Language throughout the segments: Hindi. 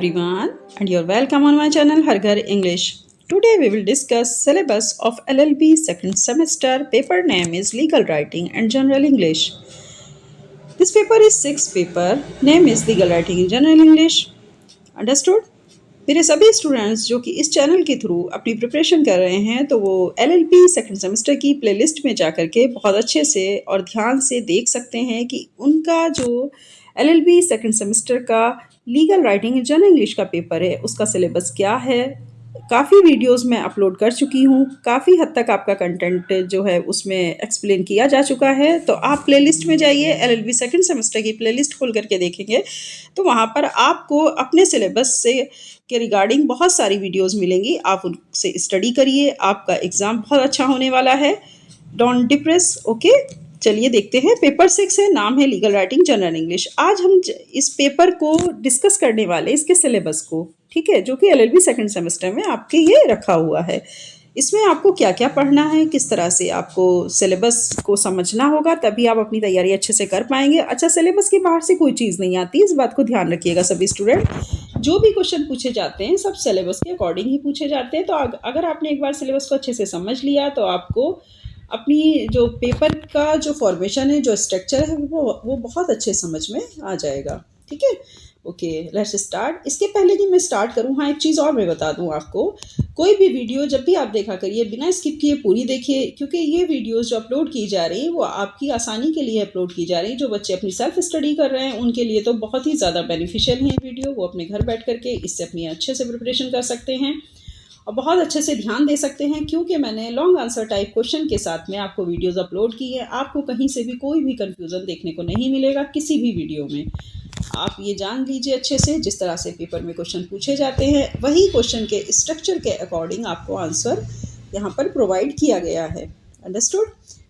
everyone, and you're welcome on my channel Har Ghar English. Today we will discuss syllabus of LLB second semester. Paper name is Legal Writing and General English. This paper is sixth paper. Name is Legal Writing in General English. Understood? मेरे सभी स्टूडेंट्स जो कि इस चैनल के थ्रू अपनी प्रिपरेशन कर रहे हैं तो वो LLB सेकंड सेमेस्टर की प्लेलिस्ट में जा कर के बहुत अच्छे से और ध्यान से देख सकते हैं कि उनका जो LLB सेकंड सेमेस्टर का लीगल राइटिंग जनरल इंग्लिश का पेपर है उसका सिलेबस क्या है। काफ़ी वीडियोस मैं अपलोड कर चुकी हूँ, काफ़ी हद तक आपका कंटेंट जो है उसमें एक्सप्लेन किया जा चुका है। तो आप प्लेलिस्ट में जाइए, LLB सेकंड सेमेस्टर की प्लेलिस्ट खोल करके देखेंगे तो वहाँ पर आपको अपने सिलेबस से के रिगार्डिंग बहुत सारी वीडियोस मिलेंगी। आप उनसे स्टडी करिए, आपका एग्ज़ाम बहुत अच्छा होने वाला है। Don't depress. ओके, चलिए देखते हैं। पेपर 6 है, नाम है लीगल राइटिंग जनरल इंग्लिश। आज हम इस पेपर को डिस्कस करने वाले, इसके सिलेबस को, ठीक है, जो कि LLB सेकंड सेमेस्टर में आपके ये रखा हुआ है। इसमें आपको क्या क्या पढ़ना है, किस तरह से आपको सिलेबस को समझना होगा, तभी आप अपनी तैयारी अच्छे से कर पाएंगे। अच्छा, सिलेबस के बाहर से कोई चीज़ नहीं आती, इस बात को ध्यान रखिएगा सभी स्टूडेंट। जो भी क्वेश्चन पूछे जाते हैं सब सिलेबस के अकॉर्डिंग ही पूछे जाते हैं। तो अगर आपने एक बार सिलेबस को अच्छे से समझ लिया तो आपको अपनी जो पेपर का जो फॉर्मेशन है, जो स्ट्रक्चर है, वो बहुत अच्छे समझ में आ जाएगा। ठीक है, ओके, लेट्स स्टार्ट। इसके पहले कि मैं स्टार्ट करूँ, हाँ, एक चीज़ और मैं बता दूँ आपको। कोई भी वीडियो जब भी आप देखा करिए बिना स्किप किए पूरी देखिए, क्योंकि ये वीडियोस जो अपलोड की जा रही हैं वो आपकी आसानी के लिए अपलोड की जा रही है। जो बच्चे अपनी सेल्फ स्टडी कर रहे हैं उनके लिए तो बहुत ही ज़्यादा बेनिफिशियल है वीडियो। वो अपने घर बैठ करके इससे अपनी अच्छे से प्रिपरेशन कर सकते हैं और बहुत अच्छे से ध्यान दे सकते हैं, क्योंकि मैंने लॉन्ग आंसर टाइप क्वेश्चन के साथ में आपको वीडियोस अपलोड की है। आपको कहीं से भी कोई भी कंफ्यूजन देखने को नहीं मिलेगा किसी भी वीडियो में। आप ये जान लीजिए अच्छे से, जिस तरह से पेपर में क्वेश्चन पूछे जाते हैं वही क्वेश्चन के स्ट्रक्चर के अकॉर्डिंग आपको आंसर यहाँ पर प्रोवाइड किया गया है। अंडरस्टूड?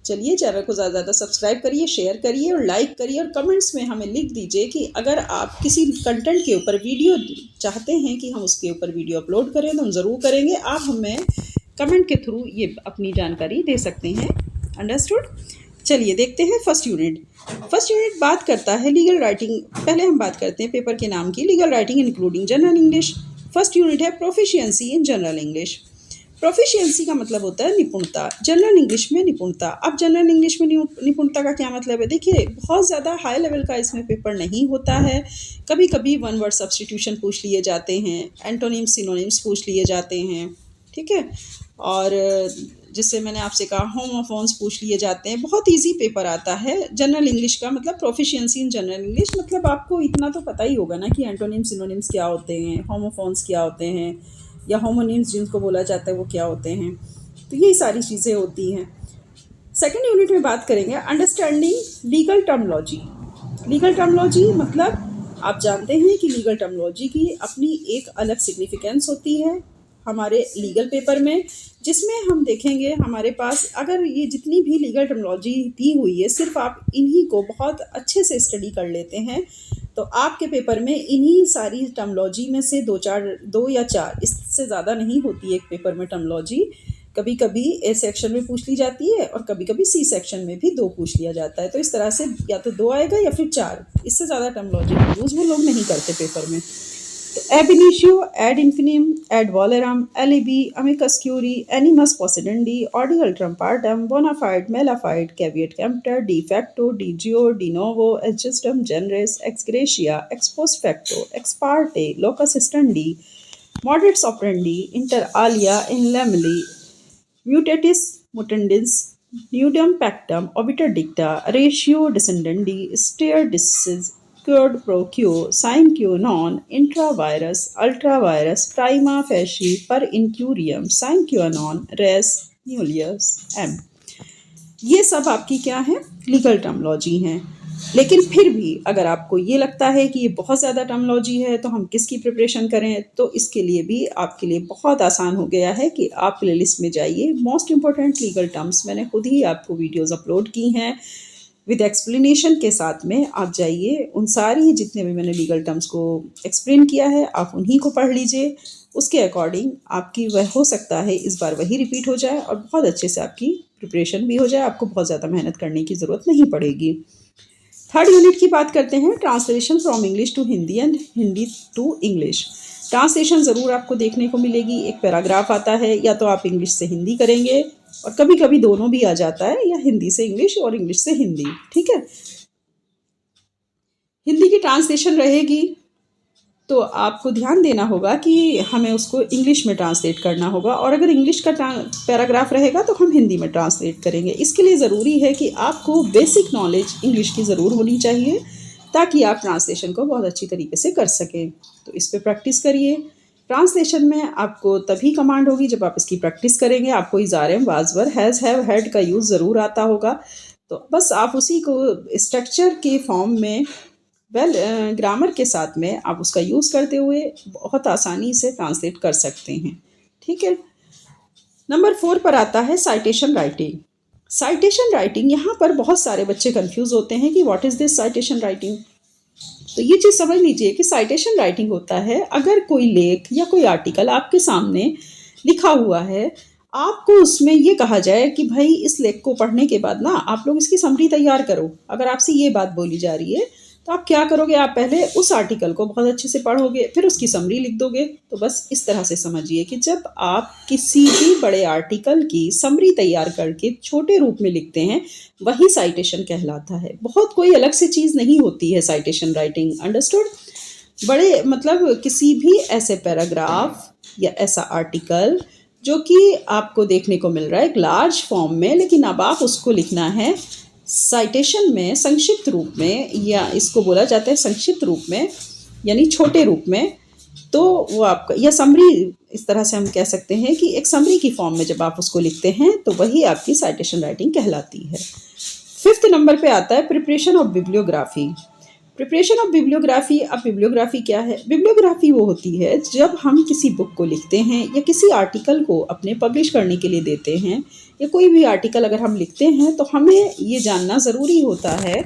चलिए, चैनल को ज़्यादा से ज़्यादा सब्सक्राइब करिए, शेयर करिए और लाइक करिए, और कमेंट्स में हमें लिख दीजिए कि अगर आप किसी कंटेंट के ऊपर वीडियो चाहते हैं कि हम उसके ऊपर वीडियो अपलोड करें तो हम ज़रूर करेंगे। आप हमें कमेंट के थ्रू ये अपनी जानकारी दे सकते हैं। अंडरस्टूड? चलिए देखते हैं फर्स्ट यूनिट। फर्स्ट यूनिट बात करता है लीगल राइटिंग। पहले हम बात करते हैं पेपर के नाम की, legal writing including general English. First unit है proficiency in general English. Proficiency का मतलब होता है निपुणता, जनरल इंग्लिश में निपुणता। अब जनरल इंग्लिश में निपुणता का क्या मतलब है? देखिए, बहुत ज़्यादा हाई लेवल का इसमें पेपर नहीं होता है। कभी कभी वन वर्ड सब्स्टिट्यूशन पूछ लिए जाते हैं, एंटोनिम्स सिनोनिम्स पूछ लिए जाते हैं, ठीक है, और जिससे मैंने आपसे कहा होमोफोन्स पूछ लिए जाते हैं। बहुत इजी पेपर आता है जनरल इंग्लिश का। मतलब प्रोफिशिएंसी इन जनरल इंग्लिश मतलब आपको इतना तो पता ही होगा ना कि एंटोनिम्स सिनोनिम्स क्या होते हैं, होमोफोन्स क्या होते हैं, या होमोनिम्स जिनको बोला जाता है वो क्या होते हैं। तो यही सारी चीज़ें होती हैं। सेकेंड यूनिट में बात करेंगे understanding legal terminology. Legal terminology मतलब आप जानते हैं कि लीगल टर्मोलॉजी की अपनी एक अलग सिग्निफिकेंस होती है हमारे लीगल पेपर में, जिसमें हम देखेंगे हमारे पास अगर ये जितनी भी लीगल टर्मोलॉजी दी हुई है सिर्फ आप इन्हीं को बहुत अच्छे से स्टडी कर लेते हैं तो आपके पेपर में इन्हीं सारी टर्मोलॉजी में से दो या चार, इससे ज़्यादा नहीं होती एक पेपर में टर्मोलॉजी। कभी कभी ए सेक्शन में पूछ ली जाती है और कभी कभी सी सेक्शन में भी 2 पूछ लिया जाता है। तो इस तरह से या तो 2 आएगा या फिर 4, इससे ज़्यादा टर्मोलॉजी का यूज़ वो लोग नहीं करते पेपर में। तो ab initio, ad infinitum, ad valorem, alibi, amicus curiae, animus possidendi, ऑर्डिनल alteram partem, bona fide, mala fide, caveat emptor, de facto, de jure, de novo, ejusdem, generis, ex gratia, ex post facto, ex parte, locus standi, modus operandi, inter alia, in limine, mutatis mutandis, nudum pactum, obiter dicta, ratio decidendi, stare decisis, quid pro quo, sine qua non, intra vires, ultra vires, prima facie, per incuriam, sine qua non, res, nullius, एम। ये सब आपकी क्या है? लीगल टर्मोलॉजी हैं। लेकिन फिर भी अगर आपको ये लगता है कि ये बहुत ज़्यादा टर्मोलॉजी है तो हम किसकी प्रिपरेशन करें, तो इसके लिए भी आपके लिए बहुत आसान हो गया है कि आप प्लेलिस्ट में जाइए। मोस्ट इम्पोर्टेंट लीगल टर्म्स मैंने खुद ही आपको वीडियोस अपलोड की हैं विद एक्सप्लेनेशन के साथ में। आप जाइए, उन सारी जितने भी मैंने लीगल टर्म्स को एक्सप्लेन किया है आप उन्हीं को पढ़ लीजिए। उसके अकॉर्डिंग आपकी वह हो सकता है इस बार वही रिपीट हो जाए और बहुत अच्छे से आपकी प्रिपरेशन भी हो जाए। आपको बहुत ज़्यादा मेहनत करने की ज़रूरत नहीं पड़ेगी। थर्ड यूनिट की बात करते हैं, translation from English to Hindi and Hindi to English. Translation ज़रूर आपको देखने को मिलेगी। एक पैराग्राफ आता है, या तो आप इंग्लिश से हिंदी करेंगे, और कभी कभी दोनों भी आ जाता है, या हिंदी से इंग्लिश और इंग्लिश से हिंदी। ठीक है, हिंदी की ट्रांसलेशन रहेगी तो आपको ध्यान देना होगा कि हमें उसको इंग्लिश में ट्रांसलेट करना होगा, और अगर इंग्लिश का पैराग्राफ रहेगा तो हम हिंदी में ट्रांसलेट करेंगे। इसके लिए ज़रूरी है कि आपको बेसिक नॉलेज इंग्लिश की ज़रूर होनी चाहिए, ताकि आप ट्रांसलेशन को बहुत अच्छी तरीके से कर सकें। तो इस पर प्रैक्टिस करिए। ट्रांसलेशन में आपको तभी कमांड होगी जब आप इसकी प्रैक्टिस करेंगे। आपको इज़ारम, वाज़वर, हैज़, हैव, हैड का यूज़ ज़रूर आता होगा। तो बस आप उसी को स्ट्रक्चर के फॉर्म में ग्रामर के साथ में आप उसका यूज़ करते हुए बहुत आसानी से ट्रांसलेट कर सकते हैं। ठीक है, नंबर 4 पर आता है साइटेशन राइटिंग। साइटेशन राइटिंग, यहाँ पर बहुत सारे बच्चे कंफ्यूज होते हैं कि what is this citation writing. तो ये चीज़ समझ लीजिए कि साइटेशन राइटिंग होता है, अगर कोई लेख या कोई आर्टिकल आपके सामने लिखा हुआ है, आपको उसमें ये कहा जाए कि भाई इस लेख को पढ़ने के बाद ना आप लोग इसकी समरी तैयार करो। अगर आपसे ये बात बोली जा रही है तो आप क्या करोगे, आप पहले उस आर्टिकल को बहुत अच्छे से पढ़ोगे, फिर उसकी समरी लिख दोगे। तो बस इस तरह से समझिए कि जब आप किसी भी बड़े आर्टिकल की समरी तैयार करके छोटे रूप में लिखते हैं, वही साइटेशन कहलाता है। बहुत कोई अलग से चीज़ नहीं होती है साइटेशन राइटिंग। अंडरस्टूड? बड़े मतलब किसी भी ऐसे पैराग्राफ या ऐसा आर्टिकल जो कि आपको देखने को मिल रहा है एक लार्ज फॉर्म में, लेकिन अब आप उसको लिखना है साइटेशन में, संक्षिप्त रूप में, या इसको बोला जाता है संक्षिप्त रूप में यानी छोटे रूप में। तो वो आपका, या समरी, इस तरह से हम कह सकते हैं कि एक समरी की फॉर्म में जब आप उसको लिखते हैं तो वही आपकी साइटेशन राइटिंग कहलाती है। 5th नंबर पे आता है preparation of bibliography. Preparation of bibliography. अब बिब्लियोग्राफी क्या है? बिब्लियोग्राफी वो होती है जब हम किसी बुक को लिखते हैं या किसी आर्टिकल को अपने पब्लिश करने के लिए देते हैं, या कोई भी आर्टिकल अगर हम लिखते हैं तो हमें ये जानना ज़रूरी होता है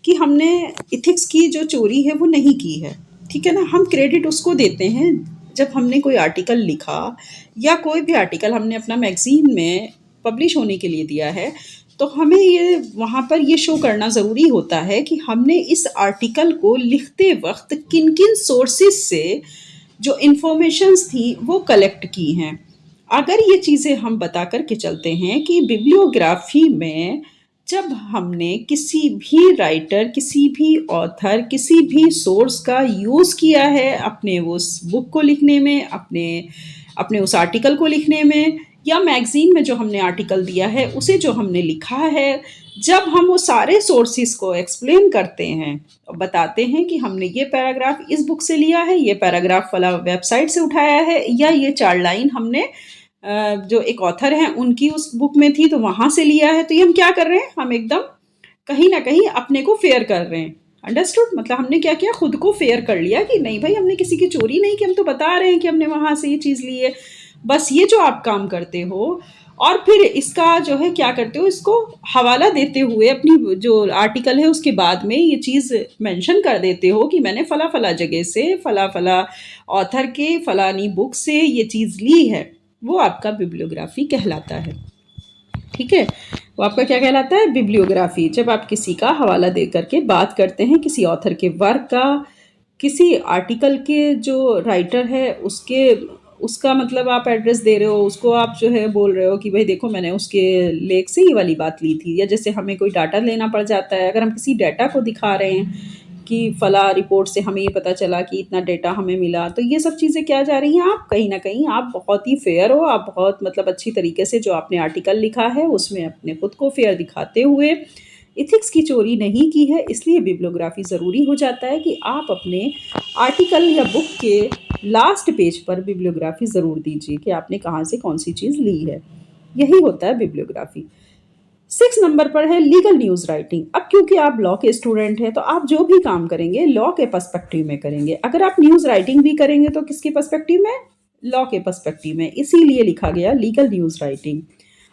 कि हमने इथिक्स की जो चोरी है वो नहीं की है। ठीक है ना, हम क्रेडिट उसको देते हैं जब हमने कोई आर्टिकल लिखा या कोई भी आर्टिकल हमने अपना मैगज़ीन में पब्लिश होने के लिए दिया है, तो हमें ये वहाँ पर ये शो करना ज़रूरी होता है कि हमने इस आर्टिकल को लिखते वक्त किन किन सोर्सेस से जो इन्फॉर्मेशंस थी वो कलेक्ट की हैं। अगर ये चीज़ें हम बता कर के चलते हैं कि बिब्लियोग्राफी में जब हमने किसी भी राइटर, किसी भी ऑथर, किसी भी सोर्स का यूज़ किया है अपने उस बुक को लिखने में, अपने अपने उस आर्टिकल को लिखने में, या मैगज़ीन में जो हमने आर्टिकल दिया है उसे जो हमने लिखा है, जब हम वो सारे सोर्सेस को एक्सप्लेन करते हैं और बताते हैं कि हमने ये पैराग्राफ इस बुक से लिया है, ये पैराग्राफ वाला वेबसाइट से उठाया है, या ये 4 लाइन हमने जो एक ऑथर हैं उनकी उस बुक में थी तो वहाँ से लिया है, तो ये हम क्या कर रहे हैं, हम एकदम कहीं ना कहीं अपने को फेयर कर रहे हैं। अंडरस्टूड? मतलब हमने क्या किया, खुद को फेयर कर लिया कि नहीं भाई हमने किसी की चोरी नहीं की, हम तो बता रहे हैं कि हमने वहाँ से ये चीज़ ली है। बस ये जो आप काम करते हो, और फिर इसका जो है क्या करते हो, इसको हवाला देते हुए अपनी जो आर्टिकल है उसके बाद में ये चीज़ मेंशन कर देते हो कि मैंने फला फला जगह से, फला फला ऑथर के फलानी बुक से ये चीज़ ली है, वो आपका बिब्लियोग्राफी कहलाता है। ठीक है, वो आपका क्या कहलाता है? बिब्लियोग्राफी। जब आप किसी का हवाला दे करके बात करते हैं, किसी ऑथर के वर्क का, किसी आर्टिकल के जो राइटर है उसके, उसका मतलब आप एड्रेस दे रहे हो, उसको आप जो है बोल रहे हो कि भाई देखो मैंने उसके लेख से ये वाली बात ली थी। या जैसे हमें कोई डाटा लेना पड़ जाता है, अगर हम किसी डाटा को दिखा रहे हैं कि फला रिपोर्ट से हमें ये पता चला कि इतना डेटा हमें मिला, तो ये सब चीज़ें क्या जा रही हैं, आप कहीं ना कहीं आप बहुत ही फेयर हो, आप बहुत मतलब अच्छी तरीके से जो आपने आर्टिकल लिखा है उसमें अपने खुद को फेयर दिखाते हुए इथिक्स की चोरी नहीं की है। इसलिए बिब्लियोग्राफी ज़रूरी हो जाता है कि आप अपने आर्टिकल या बुक के लास्ट पेज पर बिब्लियोग्राफी ज़रूर दीजिए कि आपने कहाँ से कौन सी चीज़ ली है। यही होता है बिब्लियोग्राफी। 6 नंबर पर है लीगल न्यूज़ राइटिंग। अब क्योंकि आप लॉ के स्टूडेंट हैं तो आप जो भी काम करेंगे लॉ के पर्सपेक्टिव में करेंगे। अगर आप न्यूज़ राइटिंग भी करेंगे तो किसके पर्सपेक्टिव में? लॉ के पर्सपेक्टिव में। इसीलिए लिखा गया लीगल न्यूज़ राइटिंग।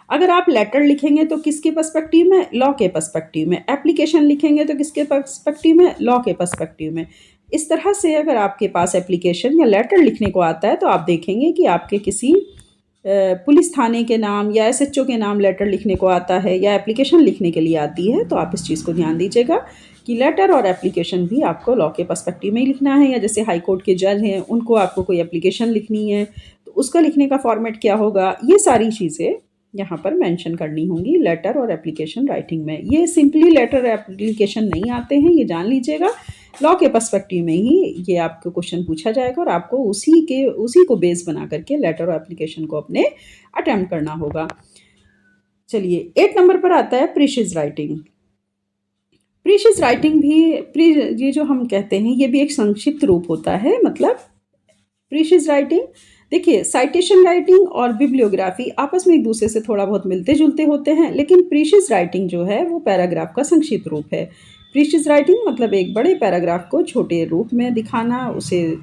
अगर आप लेटर लिखेंगे तो किसके पर्सपेक्टिव में? लॉ के पर्सपेक्टिव में। एप्लीकेशन लिखेंगे तो किसके पर्सपेक्टिव में? लॉ के पर्सपेक्टिव में। इस तरह से अगर आपके पास एप्लीकेशन या लेटर लिखने को आता है तो आप देखेंगे कि आपके किसी पुलिस थाने के नाम या एसएचओ के नाम लेटर लिखने को आता है या एप्लीकेशन लिखने के लिए आती है, तो आप इस चीज़ को ध्यान दीजिएगा कि लेटर और एप्लीकेशन भी आपको लॉ के पर्सपेक्टिव में ही लिखना है। या जैसे हाई कोर्ट के जज हैं, उनको आपको कोई एप्लीकेशन लिखनी है तो उसका लिखने का फॉर्मेट क्या होगा, ये सारी चीज़ें यहाँ पर मेंशन करनी होंगी लेटर और एप्लीकेशन राइटिंग में। ये सिंपली लेटर एप्लीकेशन नहीं आते हैं, ये जान लीजिएगा। लॉ के पर्सपेक्टिव में ही ये आपको क्वेश्चन पूछा जाएगा और आपको उसी को बेस बना करके लेटर और एप्लीकेशन को अपने अटेम्प्ट करना होगा। चलिए 8 नंबर पर आता है प्रीशियस राइटिंग। प्रीशियस राइटिंग भी ये जो हम कहते हैं ये भी एक संक्षिप्त रूप होता है। मतलब प्रीशियस राइटिंग, देखिए साइटेशन राइटिंग और बिब्लियोग्राफी आपस में एक दूसरे से थोड़ा बहुत मिलते जुलते होते हैं, लेकिन प्रीशियस राइटिंग जो है वो पैराग्राफ का संक्षिप्त रूप है। प्रीशियस राइटिंग मतलब एक बड़े पैराग्राफ को छोटे रूप में दिखाना, उसे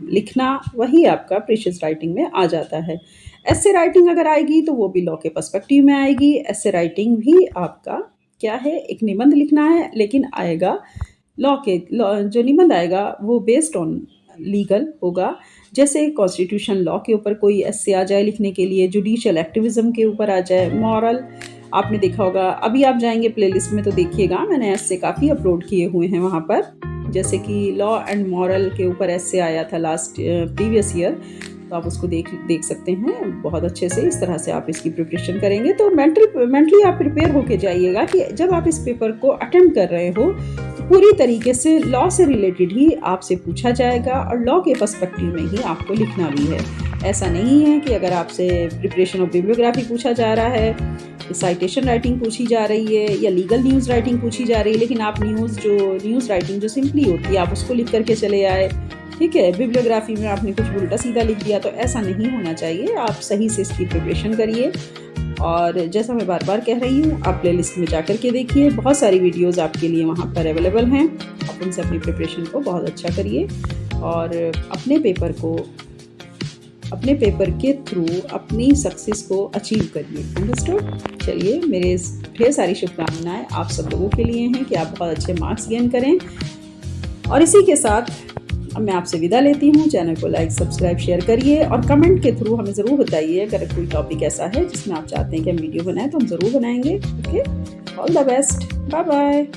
लिखना, वही आपका प्रीशियस राइटिंग में आ जाता है। ऐसे राइटिंग अगर आएगी तो वो भी लॉ के पर्सपेक्टिव में आएगी। ऐसे राइटिंग भी आपका क्या है, एक निबंध लिखना है, लेकिन आएगा जो निबंध आएगा वो बेस्ड ऑन लीगल होगा। जैसे कॉन्स्टिट्यूशन लॉ के ऊपर कोई एस्से आ जाए लिखने के लिए, जुडिशियल एक्टिविज्म के ऊपर आ जाए, मॉरल, आपने देखा होगा, अभी आप जाएंगे प्लेलिस्ट में तो देखिएगा मैंने एस्से काफ़ी अपलोड किए हुए हैं वहाँ पर। जैसे कि लॉ एंड मॉरल के ऊपर एस्से आया था प्रीवियस ईयर, तो आप उसको देख सकते हैं बहुत अच्छे से। इस तरह से आप इसकी प्रिपरेशन करेंगे तो मेंटली आप प्रिपेयर होके जाइएगा कि जब आप इस पेपर को अटेम्प्ट कर रहे हो तो पूरी तरीके से लॉ से रिलेटेड ही आपसे पूछा जाएगा और लॉ के पर्सपेक्टिव में ही आपको लिखना भी है। ऐसा नहीं है कि अगर आपसे प्रिपरेशन ऑफ बिब्लियोग्राफी पूछा जा रहा है, साइटेशन राइटिंग पूछी जा रही है या लीगल न्यूज़ राइटिंग पूछी जा रही है, लेकिन आप न्यूज़ राइटिंग जो सिंपली होती है आप उसको लिख करके चले आए, ठीक है, बिब्लियोग्राफी में आपने कुछ उल्टा सीधा लिख दिया, तो ऐसा नहीं होना चाहिए। आप सही से इसकी प्रिपरेशन करिए और जैसा मैं बार बार कह रही हूँ, आप प्लेलिस्ट में जाकर के देखिए, बहुत सारी वीडियोस आपके लिए वहाँ पर अवेलेबल हैं। आप उनसे अपनी प्रिपरेशन को बहुत अच्छा करिए और अपने पेपर के थ्रू अपनी सक्सेस को अचीव करिए। अंडरस्टूड? चलिए, मेरे ढेर सारी शुभकामनाएं आप सब लोगों के लिए हैं कि आप बहुत अच्छे मार्क्स गेन करें। और इसी के साथ अब मैं आपसे विदा लेती हूँ। चैनल को लाइक, सब्सक्राइब, शेयर करिए और कमेंट के थ्रू हमें ज़रूर बताइए अगर कोई टॉपिक ऐसा है जिसमें आप चाहते हैं कि हम वीडियो बनाएं तो हम ज़रूर बनाएंगे। Okay, all the best, bye bye.